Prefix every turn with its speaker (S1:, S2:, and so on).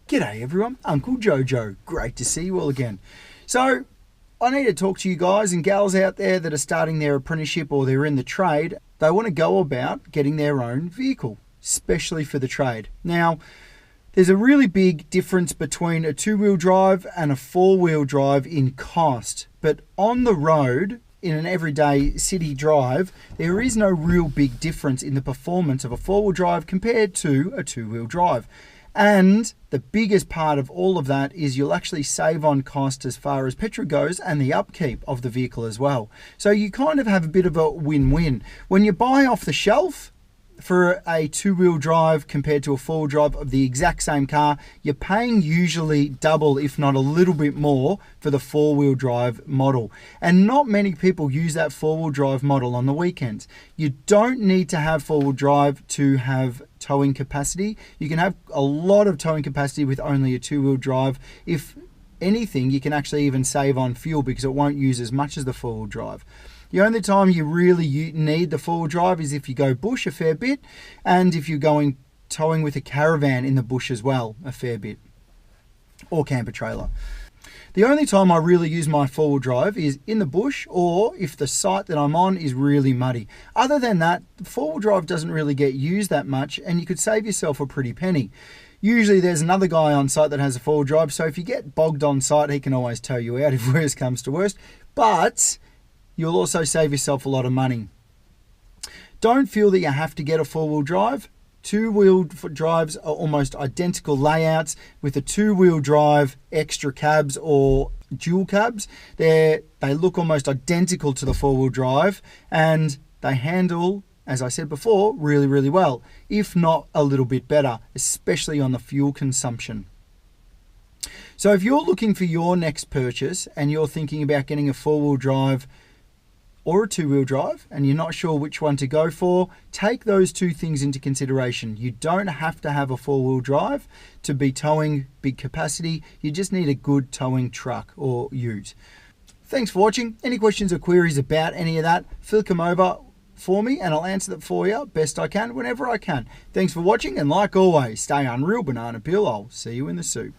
S1: G'day everyone, Uncle Jojo. Great to see you all again. So, I need to talk to you guys and gals out there that are starting their apprenticeship or they're in the trade. They want to go about getting their own vehicle, especially for the trade. Now, there's a really big difference between a two-wheel drive and a four-wheel drive in cost. But on the road, in an everyday city drive, there is no real big difference in the performance of a four-wheel drive compared to a two-wheel drive. And the biggest part of all of that is you'll actually save on cost as far as petrol goes and the upkeep of the vehicle as well. So you kind of have a bit of a win-win. When you buy off the shelf for a two-wheel drive compared to a four-wheel drive of the exact same car, you're paying usually double, if not a little bit more, for the four-wheel drive model. And not many people use that four-wheel drive model on the weekends. You don't need to have four-wheel drive to have towing capacity. You can have a lot of towing capacity with only a two-wheel drive. If anything, you can actually even save on fuel because it won't use as much as the four-wheel drive. The only time you really need the four-wheel drive is if you go bush a fair bit, and if you're going towing with a caravan in the bush as well a fair bit, or camper trailer. The only time I really use my four-wheel drive is in the bush or if the site that I'm on is really muddy. Other than that, the four-wheel drive doesn't really get used that much, and you could save yourself a pretty penny. Usually there's another guy on site that has a four-wheel drive, so if you get bogged on site, he can always tow you out if worst comes to worst. But you'll also save yourself a lot of money. Don't feel that you have to get a four-wheel drive. Two-wheel drives are almost identical layouts with a two-wheel drive extra cabs or dual cabs. They look almost identical to the four-wheel drive, and they handle, as I said before, really, really well, if not a little bit better, especially on the fuel consumption. So if you're looking for your next purchase and you're thinking about getting a four-wheel drive or a two-wheel drive and you're not sure which one to go for, take those two things into consideration. You don't have to have a four-wheel drive to be towing big capacity. You just need a good towing truck or ute. Thanks for watching. Any questions or queries about any of that, flick them over for me and I'll answer them for you best I can whenever I can. Thanks for watching, and like always, stay unreal, banana peel. I'll see you in the soup.